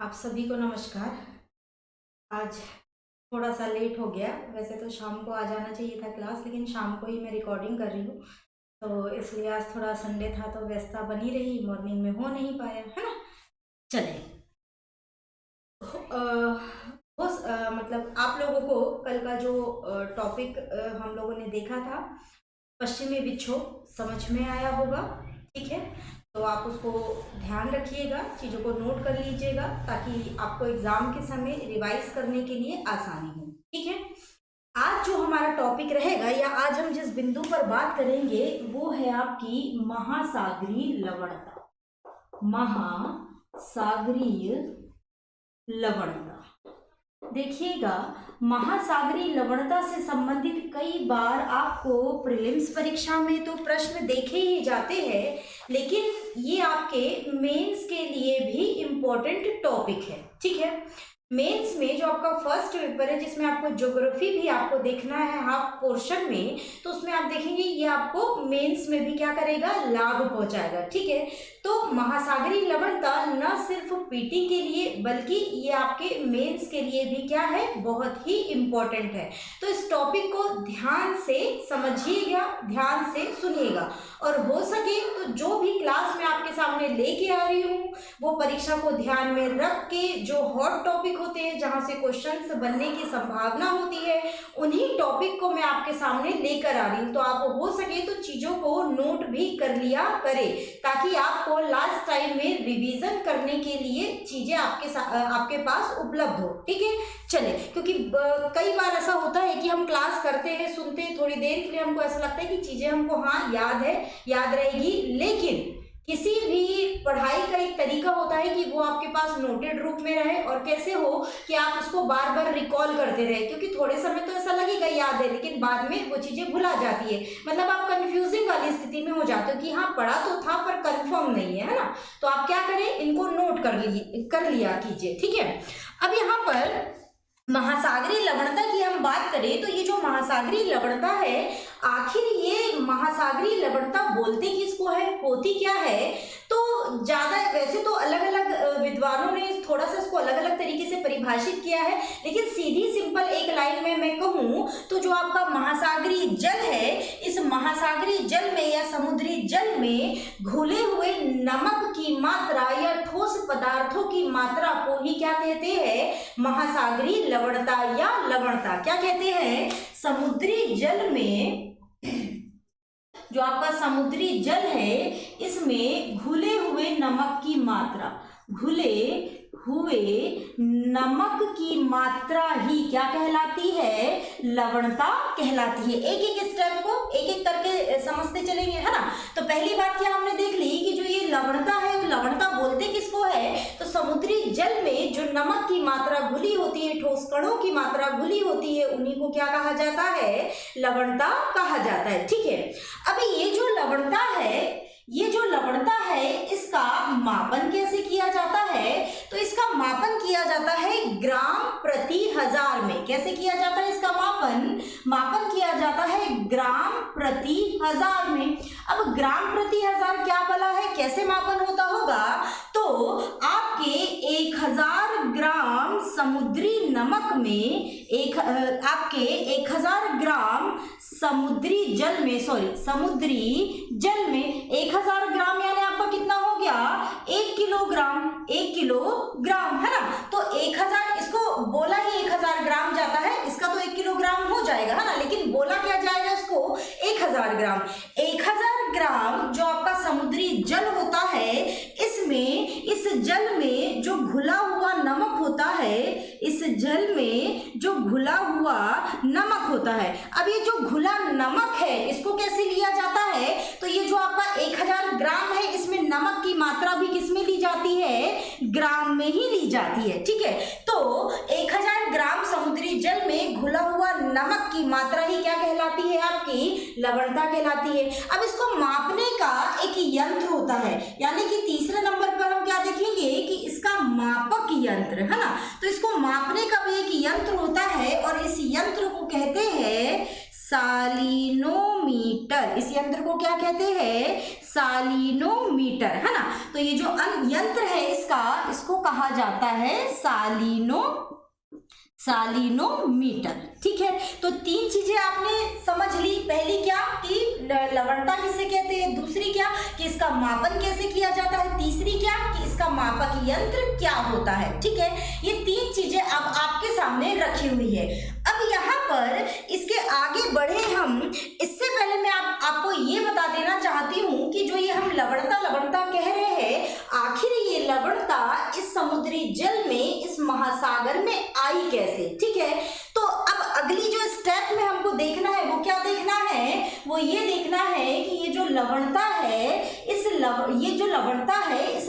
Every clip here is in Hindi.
आप सभी को नमस्कार। आज थोड़ा सा लेट हो गया। वैसे तो शाम को आ जाना चाहिए था क्लास, लेकिन शाम को ही मैं रिकॉर्डिंग कर रही हूँ, तो इसलिए आज थोड़ा संडे था तो व्यस्तता बनी रही, मॉर्निंग में हो नहीं पाया, है ना। चले मतलब आप लोगों को कल का जो टॉपिक हम लोगों ने देखा था, पश्चिमी विक्षोभ, समझ में आया होगा। ठीक है, तो आप उसको ध्यान रखिएगा, चीज़ों को नोट कर लीजिएगा ताकि आपको एग्जाम के समय रिवाइज करने के लिए आसानी हो। ठीक है, आज जो हमारा टॉपिक रहेगा या आज हम जिस बिंदु पर बात करेंगे वो है आपकी महासागरीय लवणता। महासागरीय लवणता। देखिएगा, महासागरीय लवणता से संबंधित कई बार आपको प्रीलिम्स परीक्षा में तो प्रश्न देखे ही जाते हैं, लेकिन ये आपके मेंस के लिए भी इम्पोर्टेंट टॉपिक है। ठीक है, मेंस में जो आपका फर्स्ट पेपर है जिसमें आपको ज्योग्राफी भी आपको देखना है हाफ पोर्शन में, तो उसमें आप देखेंगे ये आपको मेंस में भी क्या करेगा, लाभ पहुंचाएगा। ठीक है, तो महासागरीय लवणता न सिर्फ पीटी के लिए बल्कि ये आपके मेंस के लिए भी क्या है, बहुत ही इम्पोर्टेंट है। तो इस टॉपिक को ध्यान से समझिएगा, ध्यान से सुनिएगा, और हो सके तो जो भी क्लास में आपके सामने लेके आ रही हूँ वो परीक्षा को ध्यान में रख के जो हॉट टॉपिक होते हैं जहां से क्वेश्चंस बनने की संभावना होती है, उन्हीं टॉपिक को मैं आपके सामने लेकर आ रही हूँ। तो आप हो सके तो चीजों को नोट भी कर लिया करें ताकि आपको लास्ट टाइम में रिवीजन करने के लिए चीजें आपके पास उपलब्ध हो। ठीक है, चले, क्योंकि कई बार ऐसा होता है कि हम क्लास करते हैं, सुनते हैं, थोड़ी देर के लिए हमको ऐसा लगता है कि चीजें हमको हाँ याद है, याद रहेगी, लेकिन किसी भी पढ़ाई का एक तरीका होता है कि वो आपके पास नोटेड रूप में रहे, और कैसे हो कि आप उसको बार बार रिकॉल करते रहे, क्योंकि थोड़े समय तो ऐसा लगेगा याद है लेकिन बाद में वो चीजें भुला जाती है। मतलब आप कंफ्यूजिंग वाली स्थिति में हो जाते हो कि हाँ पढ़ा तो था पर कंफर्म नहीं है ना। तो आप क्या करें, इनको नोट कर लिया कीजिए। ठीक है, अब यहाँ पर महासागरीय लवणता की हम बात करें तो ये जो महासागरीय लवणता है, आखिर ये महासागरीय लवणता बोलते किसको है, होती क्या है। तो ज्यादा वैसे तो अलग अलग विद्वानों ने थोड़ा सा इसको अलग अलग तरीके से परिभाषित किया है, लेकिन सीधी सिंपल एक लाइन में मैं कहूँ तो जो आपका महासागरीय जल है, इस महासागरीय जल में या समुद्री जल में घुले हुए नमक की मात्रा या ठोस पदार्थों की मात्रा को ही क्या कहते हैं, महासागरीय लवणता या लवणता। क्या कहते हैं, समुद्री जल में जो आपका समुद्री जल है इसमें घुले हुए नमक की मात्रा, घुले हुए नमक की मात्रा ही क्या कहलाती है, लवणता कहलाती है। एक एक स्टेप को एक एक करके समझते चलेंगे, है ना। तो पहली बात क्या हमने देख ली कि जो ये लवणता है, लवणता बोलते किसको है, तो समुद्री जल में जो नमक की मात्रा घुली होती है, ठोस कणों की मात्रा घुली होती है, उन्हीं को क्या कहा जाता है, लवणता कहा जाता है। ठीक है, अभी ये जो लवणता है, ये जो लवणता है इसका मापन कैसे किया जाता है, तो इसका मापन किया जाता है ग्राम प्रति हजार में। कैसे किया जाता है इसका मापन किया जाता है ग्राम प्रति हजार में। अब ग्राम प्रति हजार क्या बला है, कैसे मापन होता होगा, तो आपके 1000 ग्राम समुद्री नमक में आपके 1000 ग्राम समुद्री जल में 1000 ग्राम यानी आपका कितना हो गया, 1 किलोग्राम, 1 किलोग्राम, है ना। तो 1000, इसको बोला ही 1000 ग्राम जाता है, इसका तो 1 किलोग्राम हो जाएगा, है ना, लेकिन बोला क्या जाएगा इसको, 1000 ग्राम। 1000 ग्राम जो आपका समुद्री जल होता है, इसमें इस जल में जो घुला हुआ नमक होता है, इस जल में जो घुला हुआ नमक होता है, अब ये जो घुला नमक है इसको कैसे लिया जाता है, तो ये जो आपका 1000 ग्राम है इसमें नमक की मात्रा भी किसमें ली जाती है, ग्राम में ही ली जाती है। ठीक है, तो 1000 ग्राम समुद्री जल में घुला हुआ नमक की मात्रा ही क्या कहलाती है, आपकी लवणता कहलाती है। अब इसको मापने का एक यंत्र होता है, यानी कि तीसरे नंबर पर हम क्या देखेंगे कि इसका मापक यंत्र, है ना। तो इसको मापने का भी एक यंत्र होता है और इस यंत्र को कहते हैं सालिनोमीटर। इस यंत्र को क्या कहते हैं? सालिनोमीटर, है ना। तो ये जो यंत्र है इसको कहा जाता है सालिनोमीटर। ठीक है, तो तीन चीजें आपने समझ ली। पहली क्या कि लवणता किसे कहते हैं, दूसरी क्या कि इसका मापन कैसे किया जाता है, तीसरी क्या कि इसका मापक यंत्र क्या होता है। ठीक है, ये तीन चीजें अब आपके सामने रखी हुई है। अब यहाँ पर इसके आगे बढ़े हम, इससे पहले मैं आपको ये बता देना चाहती हूँ कि जो ये हम लवणता कह रहे हैं, आखिर ये लवणता इस समुद्री जल में, इस महासागर में आई कैसे। ठीक है, तो अब अगली जो स्टेप में हमको देखना है वो क्या देखना है, वो ये देखना है कि ये जो लवणता है, इस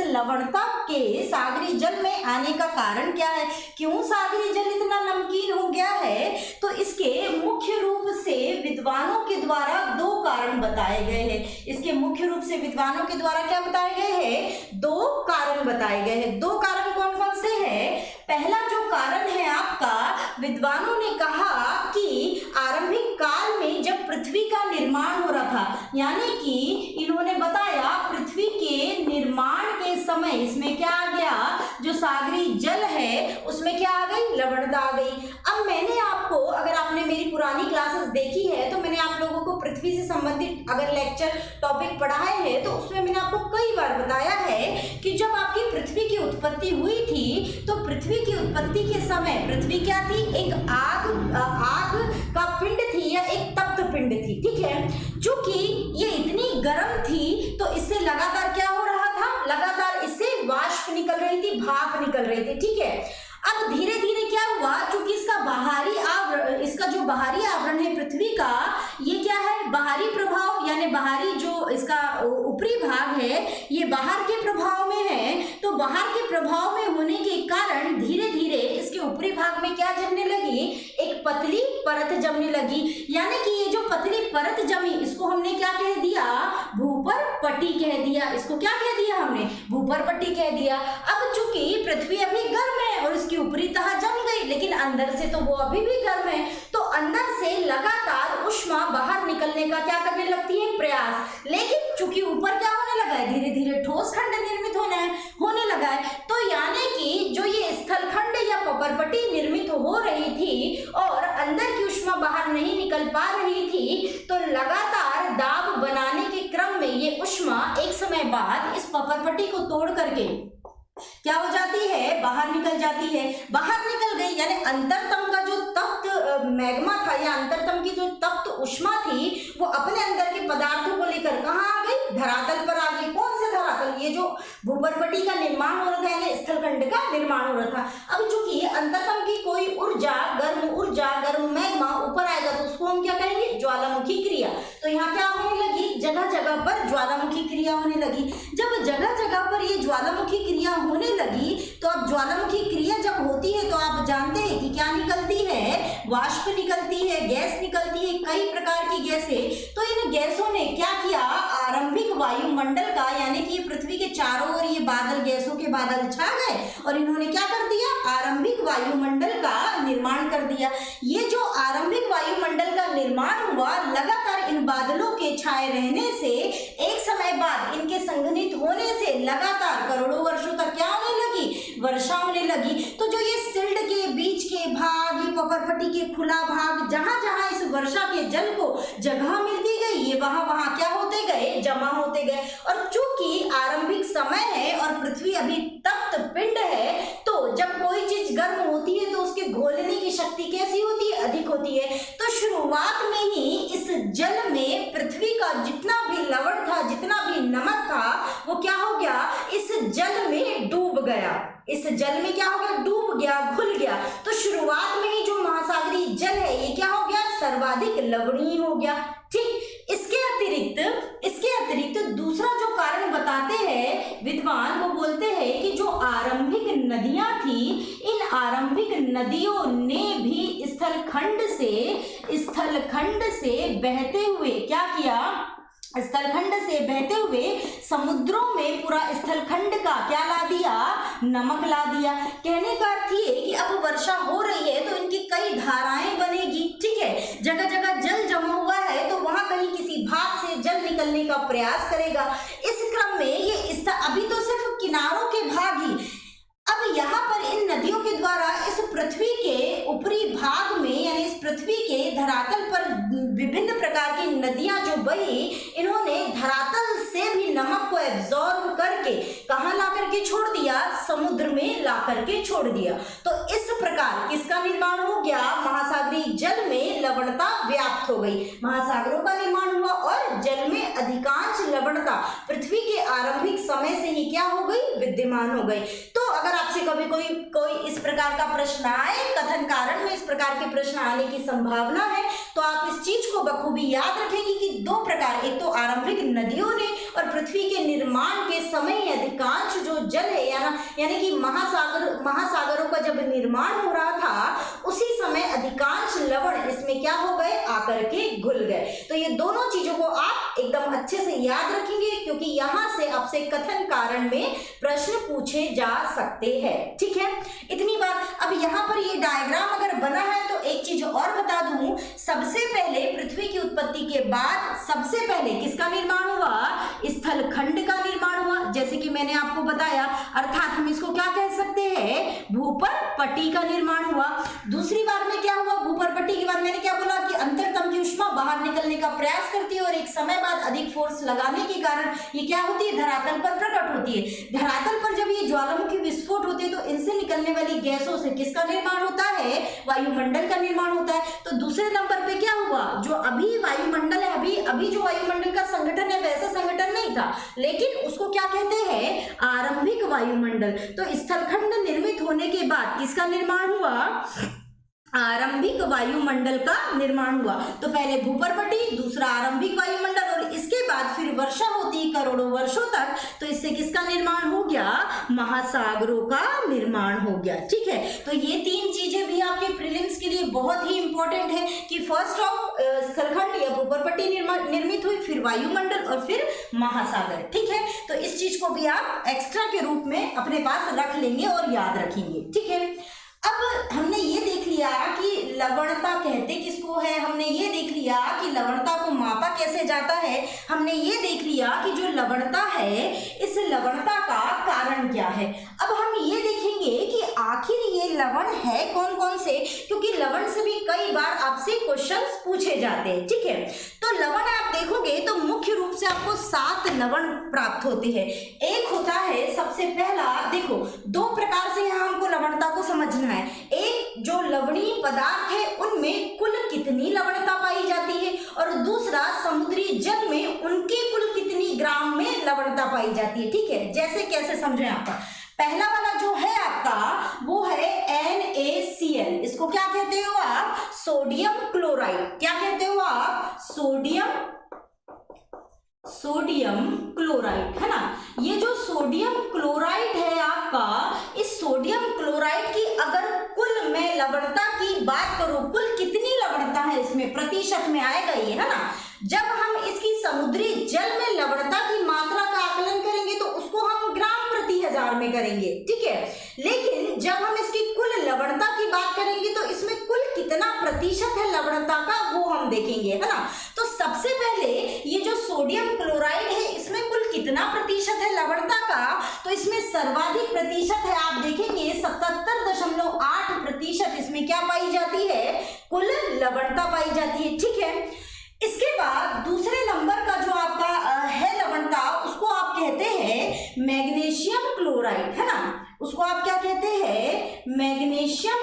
लवणता के सागरी जल में आने का कारण क्या है, क्यों सागरी जल इतना नमकीन हो गया है। तो इसके मुख्य रूप से विद्वानों के द्वारा दो कारण बताए गए हैं। इसके मुख्य रूप से विद्वानों के द्वारा क्या बताए गए हैं, दो कारण बताए गए हैं। दो कारण कौन कौन से हैं? पहला जो कारण है आपका, विद्वानों ने कहा कि आरंभिक काल में जब पृथ्वी का निर्माण हो रहा था, यानी कि इन्होंने बताया पृथ्वी के निर्माण के समय इसमें क्या आ गया, जो सागरी जल है उसमें क्या आ गई, लवणता आ गई। अब मैंने आपको, अगर आपने मेरी पुरानी क्लासेस देखी है तो मैंने आप लोगों को पृथ्वी से संबंधित अगर लेक्चर टॉपिक पढ़ाए हैं तो उसमें मैंने आपको कई बार बताया है कि जब आपकी पृथ्वी की उत्पत्ति हुई थी तो पृथ्वी की उत्पत्ति के समय पृथ्वी क्या थी, एक आग का पिंड थी या एक तप्त पिंड थी। ठीक है, चूंकि ये इतनी गर्म थी तो इससे लगातार क्या हो रहा था, लगातार इससे वाष्प निकल रही थी, भाप निकल रही थी। ठीक है, अब धीरे धीरे क्या हुआ, चूंकि इसका जो बाहरी आवरण है पृथ्वी का, ये क्या है, बाहरी प्रभाव, यानी बाहरी जो इसका ऊपरी भाग है ये बाहर के प्रभाव में है। तो बाहर के प्रभाव में होने के कारण धीरे धीरे इसके ऊपरी भाग में क्या जमने लगी, एक पतली परत जमने लगी। यानी कि ये जो पतली परत जमी इसको हमने क्या कह दिया, भूपर पट्टी कह दिया। इसको क्या कह दिया हमने, भूपर पट्टी कह दिया। अब चूंकि पृथ्वी अभी गर्म है और इसकी ऊपरी तह जम गई, लेकिन अंदर से तो वो अभी भी गर्म है, तो अंदर से लगातार ऊष्मा बाहर निकलने का क्या करने लगती है, प्रयास। लेकिन चूंकि ऊपर क्या होने लगा है, धीरे धीरे ठोस खंड निर्मित होने लगा है। तो यानी कि जो ये स्थलखंड या पपरपट्टी निर्मित हो रही थी और अंदर की ऊष्मा बाहर नहीं निकल पा रही थी, तो लगातार दाब बनाने के क्रम में ये ऊष्मा एक समय बाद इस पपरपट्टी को तोड़ करके क्या हो जाती है, बाहर निकल जाती है। बाहर निकल गई यानी अंतरतम का जो तप्त मैग्मा था या अंतरतम की जो तप्त ऊष्मा थी वो अपने अंदर के पदार्थों को लेकर कहाँ आ गई, धरातल पर आ गई। कौन से धरातल, ये जो भूपरपट्टी का निर्माण हो रहा था यानी स्थलखंड का निर्माण हो रहा था। अब चूंकि अंतरतम की कोई ऊर्जा, गर्म मैग्मा ऊपर आएगा तो उसको हम क्या कहेंगे, ज्वालामुखी क्रिया। तो यहाँ क्या होने लगी, जगह जगह पर ज्वालामुखी क्रिया होने लगी। जब जगह जगह पर ये ज्वालामुखी क्रिया होने लगी तो अब ज्वालामुखी क्रिया जब होती है तो आप जानते हैं कि क्या निकलती है, वाष्प निकलती है, गैस निकलती है, कई प्रकार की गैसें। तो इन गैसों ने क्या किया, आरंभिक वायुमंडल का, यानी कि पृथ्वी के चारों ओर ये बादल, गैसों के बादल छा गए और इन्होंने क्या कर दिया, आरंभिक वायुमंडल का निर्माण कर दिया। ये जो आरंभिक वायुमंडल का निर्माण हुआ, लगातार इन बादलों के छाए रहने से एक समय बाद इनके संघनित होने से लगातार करोड़ों वर्षों तक क्या होने लगी, वर्षा होने लगी। तो जो ये सिल्ड के बीच के भाग, ये पपरपट्टी के खुला भाग, जहां जहां इस वर्षा के जल को जगह मिलती गई, ये वहां वहां क्या होते गए, जमा होते गए। और चूंकि आरंभिक समय है और पृथ्वी अभी तप्त पिंड है, तो जब कोई चीज गर्म होती है तो उसके घोलने की शक्ति कैसी होती है, अधिक होती है। तो शुरुआत में ही इस जल में पृथ्वी का जितना भी लवण था, जितना भी नमक था, वो क्या हो गया, इस जल में डूब गया। इस जल में क्या हो गया, डूब गया, घुल गया। तो शुरुआत में ही जो महासागरीय जल है ये क्या हो गया, सर्वाधिक लवणीय हो गया। ठीक, इसके अतिरिक्त दूसरा जो कारण बताते हैं विद्वान, वो बोलते हैं कि जो आरंभिक नदियां थी, इन आरंभिक नदियों ने भी स्थलखंड से बहते हुए क्या किया, स्थलखंड से बहते हुए समुद्रों में पूरा स्थलखंड का क्या ला दिया, नमक ला दिया। कहने का अर्थ ये कि अब वर्षा हो रही है तो इनकी कई धाराएं बनेगी। ठीक है, जगह जगह जल जमा प्रयास करेगा। इस क्रम में ये अभी तो सिर्फ किनारों के भाग ही, अब यहाँ पर इन नदियों के द्वारा इस पृथ्वी के ऊपरी भाग में यानी इस पृथ्वी के धरातल पर विभिन्न प्रकार की नदियां जो बही, इन्होंने धरातल से भी नमक को एब्जॉर्ब करके कहाँ ला करके छोड़ दिया, समुद्र में ला करके छोड़ दिया। तो इस प्रकार किसका निर्माण हो गया, महासागरीय जल में लवणता व्याप्त हो गई, महासागरों का निर्माण हुआ और जल में अधिकांश लवणता पृथ्वी के आरंभिक समय से ही क्या हो गई, विद्यमान हो गई। तो अगर आपसे कभी कोई इस प्रकार का प्रश्न आए, कथन कारण में इस प्रकार के प्रश्न आने की संभावना है, तो आप इस चीज को बखूबी याद रखेंगे कि दो प्रकार, एक तो आरंभिक नदियों ने और पृथ्वी के निर्माण के समय अधिकांश जो जल है यानी कि महासागरों का जब निर्माण हो रहा था उसी समय अधिकांश लवण इसमें क्या हो गए, आकर के घुल गए। तो ये दोनों चीजों को आप एकदम अच्छे से याद रखेंगे, क्योंकि यहां से आपसे कथन कारण में प्रश्न पूछे जा सकते हैं। ठीक है, इतनी बात। अब यहाँ पर ये डायग्राम अगर बना है तो एक चीज और बता दूं, सबसे पहले पृथ्वी की उत्पत्ति के बाद सबसे पहले किसका निर्माण हुआ, स्थलखंड का निर्माण हुआ, जैसे कि मैंने आपको बताया, अर्थात हम इसको क्या कह सकते हैं, भूपर पट्टी का निर्माण हुआ। दूसरी बार में क्या हुआ, भूपर पट्टी के बाद मैंने क्या बोला कि अंतरतम की ऊष्मा बाहर निकलने का प्रयास करती है और एक समय बाद अधिक फोर्स लगाने के कारण ये क्या होती है, धरातल पर प्रकट होती है। धरातल पर जब ये ज्वालामुखी विस्फोट होते हैं तो इनसे निकलने वाली गैसों से किसका निर्माण होता है, वायुमंडल का निर्माण होता है। तो दूसरे नंबर पे क्या हुआ, जो अभी वायुमंडल है, अभी जो वायुमंडल का संगठन है वैसा संगठन नहीं था, लेकिन उसको क्या कहते हैं, आरंभिक वायुमंडल। तो स्थलखंड निर्मित होने के बाद किसका निर्माण हुआ, आरंभिक वायुमंडल का निर्माण हुआ। तो पहले भूपर्पटी, दूसरा आरंभिक वायुमंडल, और इसके बाद फिर वर्षा होती करोड़ों वर्षों तक, तो इससे किसका निर्माण हो गया, महासागरों का निर्माण हो गया। ठीक है, तो ये तीन चीजें भी आपके प्रीलिम्स के लिए बहुत ही इंपॉर्टेंट है कि फर्स्ट ऑफ स्थलखंड या भूपर्पटी निर्मित हुई, फिर वायुमंडल और फिर महासागर। ठीक है, तो इस चीज को भी आप एक्स्ट्रा के रूप में अपने पास रख लेंगे और याद रखेंगे। ठीक है, अब हमने ये देख लिया कि लवणता कहते किसको है, हमने ये देख लिया कि लवणता को मापा कैसे जाता है, हमने ये देख लिया कि जो लवणता है इस लवणता का कारण क्या है। अब हम ये देखेंगे कि आखिर ये लवण है कौन कौन से, क्योंकि लवण से भी कई बार आपसे क्वेश्चंस पूछे जाते हैं। ठीक है, तो लवण आप देखोगे तो मुख्य रूप से आपको 7 लवण प्राप्त होते हैं। एक होता है सबसे पहला, देखो दो प्रकार से यहाँ हमको लवणता को समझना है। एक जो लवणीय पदार्थ है उनमें कुल कितनी लवणता पाई जाती है, और दूसरा समुद्री जल में उनकी कुल कितनी ग्राम में लवणता पाई जाती है। ठीक है, जैसे कैसे समझें आप, पहला वाला जो है आपका वो है NaCl, इसको क्या कहते हो आप, सोडियम क्लोराइड। क्या कहते हो आप, सोडियम क्लोराइड, है ना। ये जो सोडियम क्लोराइड है आपका, इस सोडियम क्लोराइड की अगर कुल मैं लवणता की बात करूं, कुल कितनी लवणता है इसमें, प्रतिशत में आएगा ये, है ना। जब हम इसकी समुद्री जल में लवणता की मात्रा का आकलन करेंगे तो उसको हम ग्राम प्रति हजार में करेंगे। ठीक है, लेकिन जब हम इसकी कुल लवणता की बात करेंगे तो इसमें कुल कितना प्रतिशत है लवणता का वो हम देखेंगे, है ना। तो सबसे पहले ये जो सोडियम क्लोराइड है इसमें कुल कितना प्रतिशत है लवणता का, तो इसमें सर्वाधिक प्रतिशत है, आप देखेंगे 77.8% इसमें क्या पाई जाती है, कुल लवणता पाई जाती है। ठीक है, इसके बाद दूसरे नंबर का जो आपका है लवणता, उसको आप कहते हैं मैग्नीशियम क्लोराइड, है ना। उसको आप क्या कहते हैं, मैग्नीशियम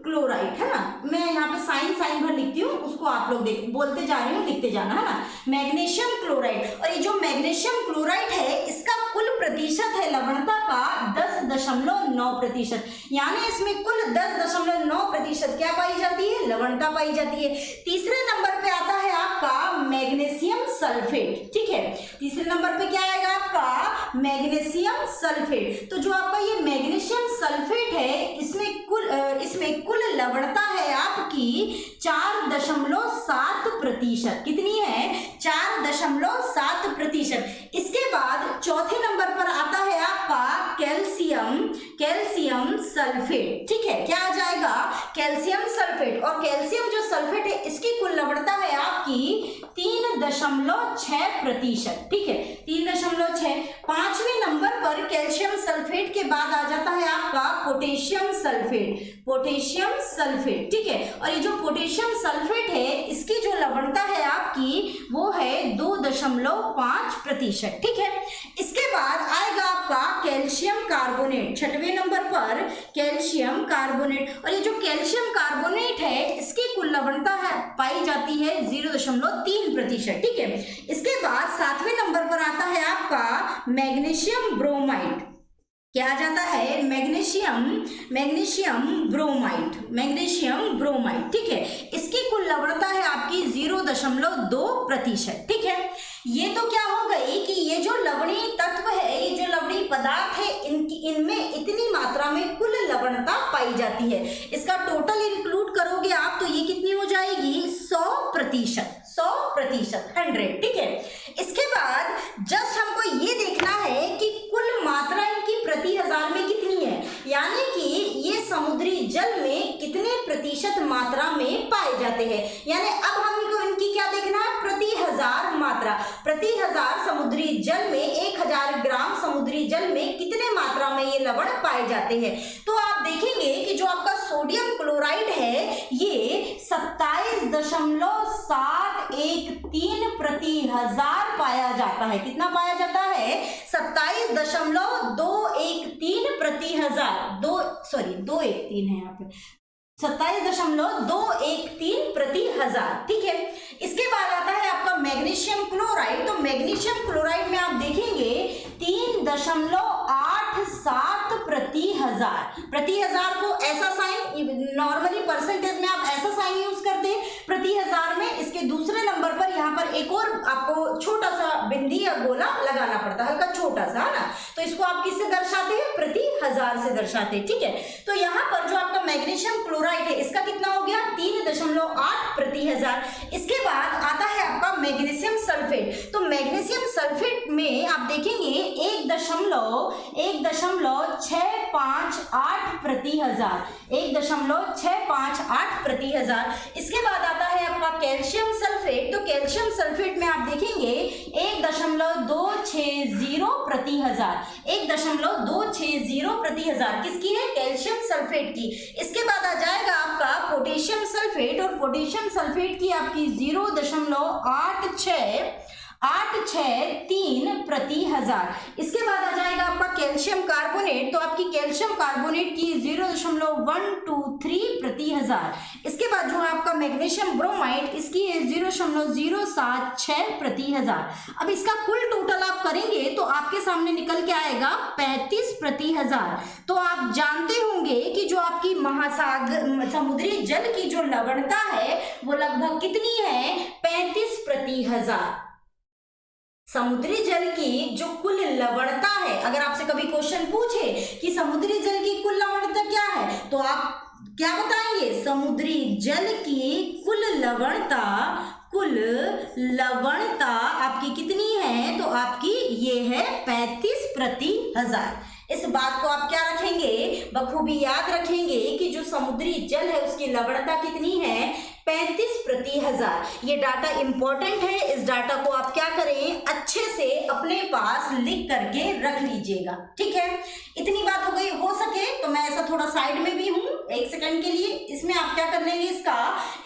क्लोराइड, है ना। मैं यहाँ पे साइन भर लिखती हूँ, उसको आप लोग बोलते जा रही हूँ, लिखते जाना, है ना। मैग्नीशियम क्लोराइड, और ये जो मैग्नीशियम क्लोराइड है इसका कुल प्रतिशत है लवणता का 10.9%, यानी इसमें कुल 10.9% क्या पाई जाती है, लवणता पाई जाती है। तीसरे नंबर पे आता है आपका मैग्नीशियम सल्फेट। ठीक है, तीसरे नंबर पे क्या आएगा आपका, मैग्नीशियम सल्फेट। तो जो आपका ये मैग्नीशियम सल्फेट है इसमें कुल लवणता है आपकी 4.7%। कितनी है, 4.7%। इसके बाद चौथे नंबर पर आता है आपका कैल्शियम सल्फेट। ठीक है, क्या आ जाएगा, कैल्शियम सल्फेट, और कैल्शियम जो सल्फेट है इसकी कुल लवणता है आपकी 3.6%। ठीक है, 3.6। 5वें नंबर पर कैल्शियम सल्फेट के बाद आ जाता है आपका पोटेशियम सल्फेट। पोटेशियम सल्फेट, ठीक है, और ये जो पोटेशियम सल्फेट है इसकी जो लवणता है आपकी वो है 2.5%। ठीक है, इसके बाद आएगा आपका कैल्शियम कार्बोनेट 6वें नंबर पर, कैल्शियम कार्बोनेट। और ये जो कैल्शियम कार्बोनेट है इसकी कुल लवणता है पाई जाती है 0.3%। ठीक है, इसके बाद 7वें नंबर पर आता है आपका मैग्नीशियम ब्रोमाइड। क्या आ जाता है? Magnesium bromide. ठीक है, इसकी कुल लवणता है आपकी 0.2%। ठीक है, ये तो क्या हो गई कि ये जो लवणीय तत्व है, ये जो लवणीय पदार्थ है, इनमें इतनी मात्रा में कुल लवणता पाई जाती है। इसका टोटल इंक्लूड करोगे आप तो ये कितनी हो जाएगी? 100%। 100%। ठीक है, इसके बाद जस्ट हमको ये देखना है कि कुल मात्रा इनकी प्रति हजार में कितनी है, यानी कि ये समुद्री जल में कितने प्रतिशत मात्रा में पाए जाते हैं। यानी अब हमको इनकी क्या देखना है? प्रति हजार मात्रा। प्रति हजार समुद्री जल में 1000 ग्राम समुद्री जल में कितने मात्रा में ये लवण पाए जाते हैं। तो आप देखेंगे कि जो आपका सोडियम क्लोराइड है ये 27.713 प्रति हजार पाया जाता है। कितना पाया जाता है? 27.213 प्रति हजार। 213 है यहाँ पे, 27.213 प्रति हजार। ठीक है, इसके बाद आता है आपका मैग्नीशियम क्लोराइड। तो मैग्नीशियम क्लोराइड में आप देखेंगे 3.87 प्रति हजार। प्रति हजार को ऐसा साइन, नॉर्मली परसेंटेज में आप ऐसा साइन यूज करते हैं प्रति हजार में। इसके दूसरे नंबर पर यहाँ पर एक और आपको छोटा सा बिंदी या गोला लगाना पड़ता है, हल्का छोटा सा, है ना। तो इसको आप किससे दर्शाते हैं? प्रति हजार से दर्शाते हैं। ठीक है, तो यहाँ पर जो आपका मैग्नीशियम क्लोराइड है इसका कितना हो गया? 3.8 प्रति हजार। इसके बाद आता है आपका मैग्नीशियम सल्फेट। तो मैग्नीशियम सल्फेट में आप देखेंगे 1.658 प्रति हजार। 1.658 प्रति हजार। इसके बाद आता है आपका कैल्शियम सल्फेट। तो कैल्शियम सल्फेट में आप देखेंगे 1.260 प्रति हजार। 1.260 प्रति हजार किसकी है? कैल्शियम सल्फेट की। इसके बाद आ जाएगा आपका पोटेशियम सल्फेट, और पोटेशियम सल्फेट की आपकी 0.863 प्रति हजार। इसके बाद आ जाएगा आपका कैल्शियम कार्बोनेट। तो आपकी कैल्शियम कार्बोनेट की 0.123 प्रति हजार। इसके बाद जो है आपका मैग्नीशियम ब्रोमाइड, इसकी है 0.076 प्रति हजार। अब इसका कुल टोटल आप करेंगे तो आपके सामने निकल के आएगा 35 प्रति हजार। तो आप जानते होंगे कि जो आपकी महासागर समुद्री जल की जो लवणता है वो लगभग कितनी है? 35 प्रति हजार। समुद्री जल की जो कुल लवणता है, अगर आपसे कभी क्वेश्चन पूछे कि समुद्री जल की कुल लवणता क्या है, तो आप क्या बताएंगे? समुद्री जल की कुल लवणता आपकी कितनी है? तो आपकी ये है 35 प्रति हजार। इस बात को आप क्या रखेंगे? बखूबी याद रखेंगे कि जो समुद्री जल है उसकी लवणता कितनी है? 35 प्रति हजार। ये डाटा इंपॉर्टेंट है। इस डाटा को आप क्या करें? अच्छे से अपने पास लिख करके रख लीजिएगा। ठीक है, इतनी बात हो गई। हो सके तो मैं ऐसा थोड़ा साइड में भी हूं 1 सेकंड के लिए। इसमें आप क्या कर लेंगे? इसका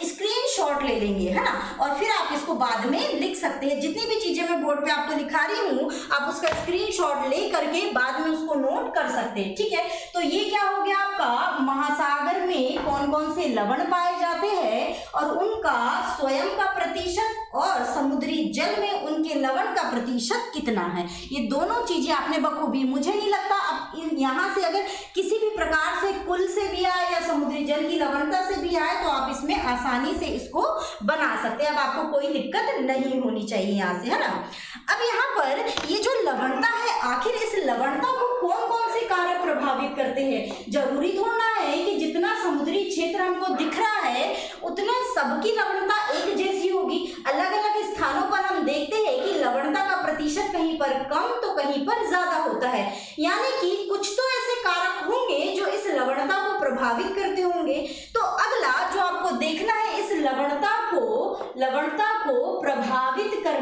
स्क्रीनशॉट ले लेंगे, है ना, और फिर आप इसको बाद में लिख सकते हैं। जितनी भी चीजें मैं बोर्ड पे आपको दिखा रही हूँ आप उसका स्क्रीनशॉट ले करके बाद में उसको नोट कर सकते हैं। ठीक है, तो ये क्या हो गया आपका? महासागर में कौन कौन से लवण पाए जाते हैं और उनका स्वयं का प्रतिशत, और समुद्री जल में उनके लवण का प्रतिशत कितना है। ये दोनों चीजें आपने बखूबी, मुझे नहीं लगता अब यहाँ से अगर किसी भी प्रकार से कुल से भी आए या समुद्री जल की लवणता से भी आए तो आप इसमें आसानी से इसको बना सकते हैं। अब आपको कोई दिक्कत नहीं होनी चाहिए यहाँ से, है ना। अब यहाँ पर ये जो लवणता है, आखिर इस लवणता को कौन कौन से कारक प्रभावित करते हैं? जरूरी थोड़ा है कि जितना समुद्री क्षेत्र हमको दिख रहा है उतना सबकी लवणता एक जैसी होगी। अलग अलग स्थानों पर हम देखते हैं कि लवणता का प्रतिशत कहीं पर कम तो कहीं पर ज्यादा होता है। यानी कि कुछ तो ऐसे कारक होंगे जो इस लवणता को प्रभावित करते होंगे। तो अगला जो आपको देखना है, इस लवणता को प्रभावित करने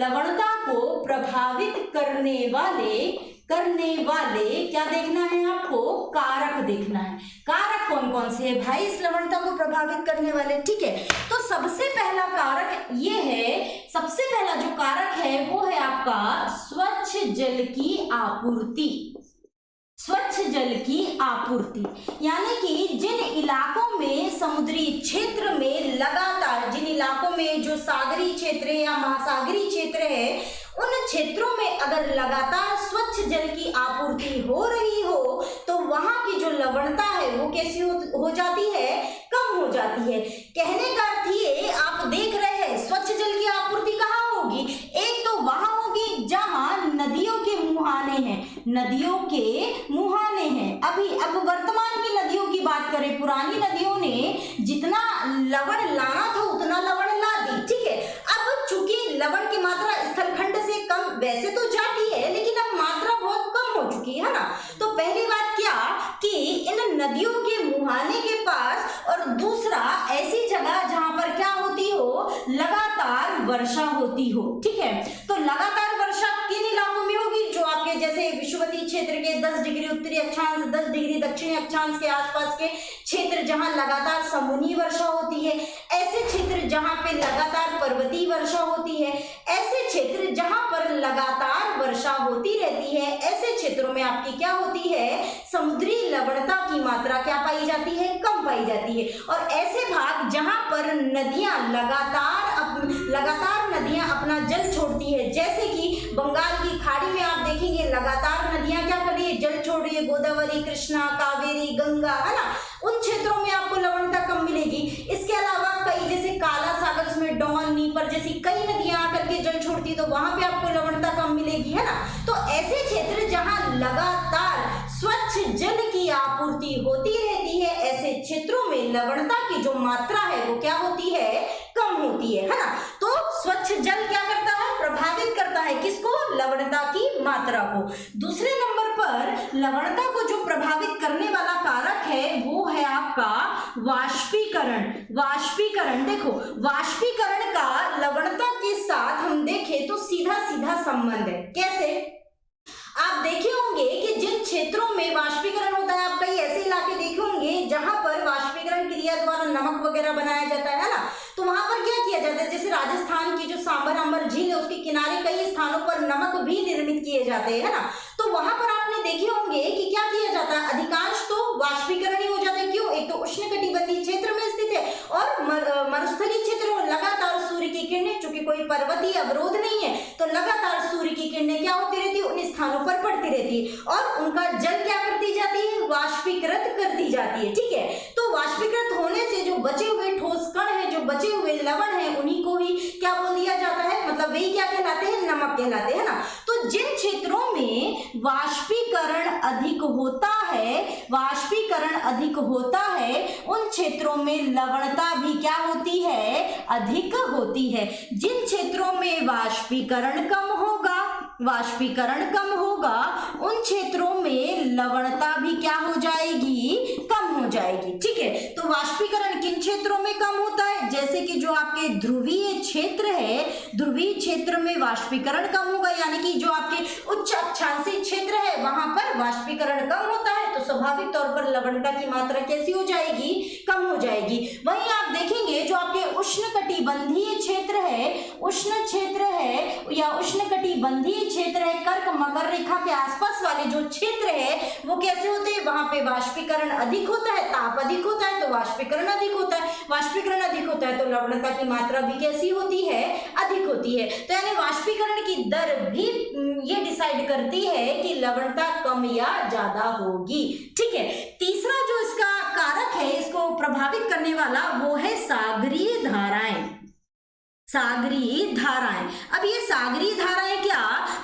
लवणता को प्रभावित करने वाले क्या देखना है आपको, कारक देखना है। कारक कौन कौन से है भाई इस लवणता को प्रभावित करने वाले, ठीक है। तो सबसे पहला कारक ये है, सबसे पहला जो कारक है वो है आपका स्वच्छ जल की आपूर्ति। स्वच्छ जल की आपूर्ति यानी कि जिन इलाकों में समुद्री क्षेत्र में लगातार, जिन इलाकों में जो सागरीय क्षेत्र है या महासागरीय क्षेत्र है, उन क्षेत्रों में अगर लगातार स्वच्छ जल की आपूर्ति हो रही हो तो वहां की जो लवणता है वो कैसी हो जाती है, कम हो जाती है। कहने का अर्थ ये, आप देख रहे हैं स्वच्छ जल की आपूर्ति कहाँ होगी, एक तो वहां होगी जहां नदियों के मुहाने हैं, नदियों के मुहाने हैं। अब वर्तमान की नदियों की बात करें, पुरानी नदियों ने जितना लवण लाना था उतना लवण ला दी, ठीक है। अब चूंकि लवण की मात्रा स्थलखंड से कम वैसे तो जाती है, लेकिन अब मात्रा बहुत कम हो चुकी है ना। तो पहली बात क्या कि इन नदियों के मुहाने के पास, और दूसरा ऐसी जगह जहां पर क्या होती हो, लगातार वर्षा होती हो, ठीक है। तो लगातार वर्षा किन इलाकों में होगी, जो आपके जैसे विषुवतीय क्षेत्र के 10 डिग्री उत्तरी अक्षांश, 10 डिग्री दक्षिणी अक्षांश के आसपास के क्षेत्र जहां लगातार समूनी वर्षा होती है, ऐसे क्षेत्र जहां पे लगातार पर्वतीय वर्षा होती है, ऐसे क्षेत्र जहां पर लगातार वर्षा होती रहती है, ऐसे क्षेत्रों में आपकी क्या होती है, समुद्री लवणता की मात्रा क्या पाई जाती है, कम पाई जाती है। और ऐसे भाग जहां पर नदियां लगातार नदियां अपना जल छोड़ती है, जैसे कि बंगाल की खाड़ी में आप देखेंगे लगातार नदियां क्या कर रही है, जल छोड़ रही है, गोदावरी, कृष्णा, कावेरी, गंगा, है ना, उन क्षेत्रों में आपको लवणता कम मिलेगी। इसके अलावा कई जैसे काला सागर, उसमें डॉन, नीपर जैसी कई नदियां आकर के जल छोड़ती, तो वहां पे आपको लवणता कम मिलेगी, है ना। तो ऐसे क्षेत्र जहां लगातार स्वच्छ जल की आपूर्ति होती रहती है, ऐसे क्षेत्रों में लवणता की जो मात्रा है वो क्या होती है, कम होती है ना। तो स्वच्छ जल क्या करता है, प्रभावित करता है किसको, लवणता की मात्रा को। दूसरे नंबर पर लवणता को जो प्रभावित करने वाला कारक है वो है आपका वाष्पीकरण। वाष्पीकरण, देखो वाष्पीकरण का लवणता के साथ हम देखें तो सीधा सीधा संबंध है। कैसे, आप देखे होंगे कि जिन क्षेत्रों में वाष्पीकरण होता है, आप कई ऐसे इलाके देखे होंगे जहां पर वाष्पीकरण क्रिया द्वारा नमक वगैरह बनाया जाता है ना, तो वहां पर क्या किया जाता है, जैसे राजस्थान की जो सांबर अंबर झील है उसके किनारे कई स्थानों पर नमक भी निर्मित किए जाते हैं ना। तो वहां पर आपने देखे होंगे कि क्या किया जाता है, अधिकांश तो वाष्पीकरण ही हो जाता है। क्यों, एक तो उष्णकटिबंधीय क्षेत्र में स्थित है और मरुस्थलीय क्षेत्र में लगातार सूर्य की किरणें, चूंकि कोई पर्वतीय अवरोध नहीं है तो लगातार सूर्य की किरणें क्या होती रहती है, उन स्थानों पर पड़ती रहती है और उनका जल क्या करती जाती है, वाष्पीकृत करती जाती है, ठीक है। तो वाष्पीकृत होने से जो बचे हुए ठोस कण है, जो बचे हुए लवण है, उन्हीं को ही क्या बोल दिया जाता है, मतलब वही क्या कहलाते हैं, नमक कहलाते हैं ना। तो जिन क्षेत्रों में वाष्पीकरण अधिक होता है, वाष्पीकरण अधिक होता है, उन क्षेत्रों में लवणता भी क्या होती है, अधिक होती है। जिन क्षेत्रों में वाष्पीकरण कम होगा, वाष्पीकरण कम होगा, उन क्षेत्रों में लवणता भी क्या हो जाएगी, कम हो जाएगी, ठीक है। तो वाष्पीकरण किन क्षेत्रों में कम होता है, जैसे कि जो आपके ध्रुवीय क्षेत्र है, ध्रुवीय क्षेत्र में वाष्पीकरण कम होगा, यानी कि जो आपके उच्च अक्षांशीय क्षेत्र है वहां पर वाष्पीकरण कम होता है, तो स्वाभाविक तौर पर लवणता की मात्रा कैसी हो जाएगी, कम हो जाएगी। वहीं आप देखेंगे जो आपके उष्णकटिबंधीय क्षेत्र है, उष्ण क्षेत्र है या उष्णकटिबंधीय क्षेत्र है, कर्क मकर रेखा के आसपास वाले जो क्षेत्र है वो कैसे होते हैं, वहां पे वाष्पीकरण अधिक होता है, ताप अधिक होता है तो वाष्पीकरण अधिक होता है, वाष्पीकरण अधिक होता है तो लवणता की मात्रा भी कैसी होती है, अधिक होती है। तो यानी वाष्पीकरण की दर भी ये डिसाइड करती है कि लवणता कम या ज्यादा होगी, ठीक है। तीसरा जो इसका कारक है, इसको प्रभावित करने वाला, वो है सागरीय धाराएं। सागरीय धाराएं, अब ये सागरीय धाराएं क्या,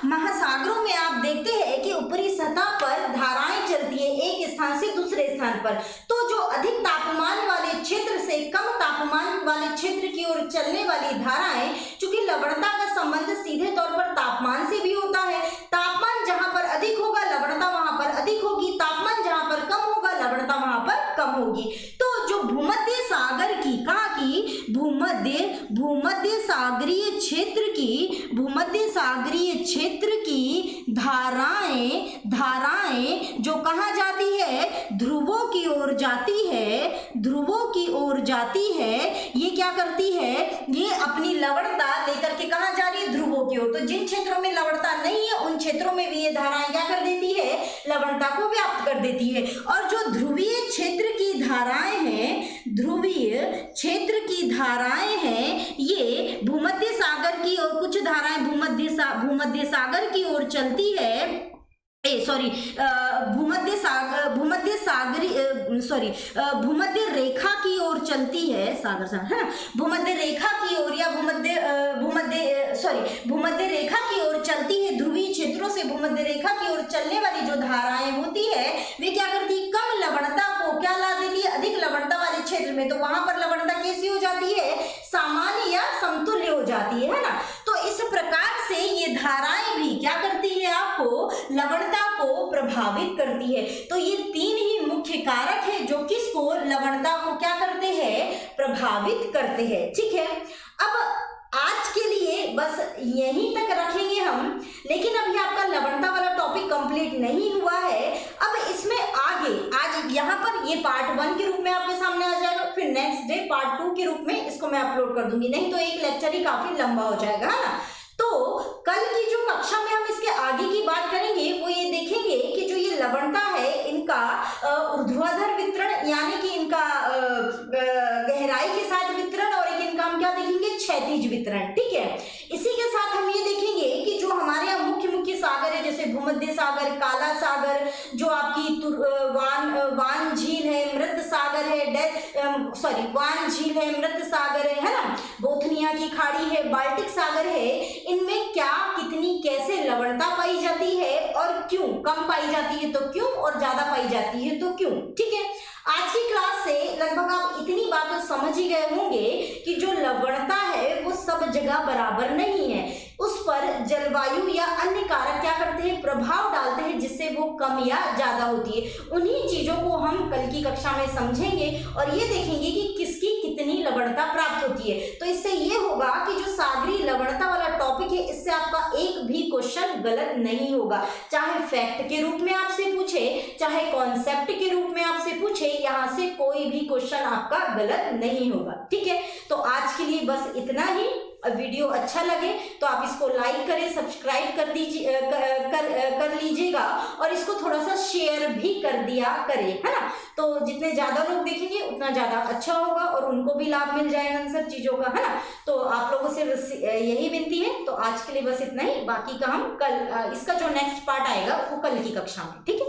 महासागरों में आप देखते हैं कि ऊपरी सतह पर धाराएं चलती है एक स्थान से दूसरे स्थान पर। तो जो अधिक तापमान वाले क्षेत्र से कम तापमान वाले क्षेत्र की ओर चलने वाली धाराएं, चूंकि लवणता का संबंध सीधे तौर पर तापमान से भी होता है, तापमान जहां पर अधिक होगा लवणता वहां पर अधिक होगी, तापमान जहां पर कम होगा लवणता वहां पर कम होगी। तो जो भूमध्य सागर की, कहाँ की, भूमध्य सागरीय क्षेत्र की, भूमध्य धाराएं जो कहाँ जाती है, ध्रुवों की ओर जाती है, ध्रुवों की ओर जाती है। ये क्या करती है, ये अपनी लवणता लेकर के कहाँ जा रही है, ध्रुवों की ओर। तो जिन क्षेत्रों में लवणता नहीं है उन क्षेत्रों में भी ये धाराएं क्या कर देती है, लवणता को व्याप्त कर देती है। और जो ध्रुवीय क्षेत्र की धाराएं हैं, ध्रुवीय क्षेत्र की धाराएं हैं, ये भूमध्य सागर की ओर, कुछ धाराएं भूमध्य सागर की ओर चलती है, भूमध्य रेखा की ओर चलती है, सागर है ना, भूमध्य रेखा की ओर या भूमध्य रेखा की ओर चलती है। ध्रुवीय क्षेत्रों से भूमध्य रेखा की ओर चलने वाली जो धाराएं होती है वे क्या करती है, कम लवणता को क्या ला देती है, अधिक लवणता वाले क्षेत्र में। तो वहां पर लवणता कैसी हो जाती है, सामान्य या समतुल्य हो जाती है ना। तो इस प्रकार से ये धाराएं भी क्या करती है, आपको लवणता को प्रभावित करती है। तो ये तीन ही मुख्य कारक है जो किसको, लवणता को क्या करते हैं, प्रभावित करते हैं। ठीक है, अब आज के लिए बस यहीं तक रखेंगे हम, लेकिन अभी आपका लवणता वाला टॉपिक कंप्लीट नहीं हुआ है। अब इसमें आगे आज यहाँ पर ये पार्ट 1 के रूप में आपके सामने आ जाएगा, फिर नेक्स्ट डे पार्ट 2 के रूप में इसको मैं अपलोड कर दूंगी, नहीं तो एक लेक्चर ही काफी लंबा हो जाएगा, है ना। तो कल की जो कक्षा में हम इसके आगे की बात करेंगे वो ये देखेंगे कि जो ये लवणता है इनका ऊर्ध्वाधर वितरण यानी कि इनका गहराई के साथ वितरण, और एक इनका हम क्या देखेंगे, क्षैतिज वितरण। ठीक है, इसी के साथ हम ये देखेंगे कि जो हमारे यहाँ मुख्य मुख्य सागर है, जैसे भूमध्य सागर, काला सागर, जो आपकी वान झील है, मृत सागर है, वान झील है, मृत सागर है ना, बोथनिया की खाड़ी है, बाल्टिक सागर है, इनमें क्या, कितनी, कैसे लवणता पाई जाती है और क्यों, कम पाई जाती है तो क्यों और ज्यादा पाई जाती है तो क्यों। ठीक है, आज की क्लास से लगभग आप इतनी बातें समझ ही गए होंगे कि जो लवणता है वो सब जगह बराबर नहीं है, उस पर जलवायु या अन्य कारक क्या करते हैं, प्रभाव डालते हैं, जिससे वो कम या ज्यादा होती है। उन्हीं चीजों को हम कल की कक्षा में समझेंगे और ये देखेंगे कि किसकी कितनी लवणता प्राप्त होती है। तो इससे ये होगा कि जो सागरीय लवणता वाला टॉपिक है इससे आपका एक भी क्वेश्चन गलत नहीं होगा, चाहे फैक्ट के रूप में आपसे पूछे, चाहे कॉन्सेप्ट के रूप में आपसे पूछे, यहाँ से कोई भी क्वेश्चन आपका गलत नहीं होगा। ठीक है, तो आज के लिए बस इतना ही। वीडियो अच्छा लगे तो आप इसको लाइक करें, सब्सक्राइब कर दीजिए, कर लीजिएगा, और इसको थोड़ा सा शेयर भी कर दिया करें, है ना। तो जितने ज्यादा लोग देखेंगे उतना ज्यादा अच्छा होगा और उनको भी लाभ मिल जाएगा इन सब चीजों का, है ना। तो आप लोगों से यही विनती है। तो आज के लिए बस इतना ही, बाकी का हम कल, इसका जो नेक्स्ट पार्ट आएगा वो कल की कक्षा में। ठीक है।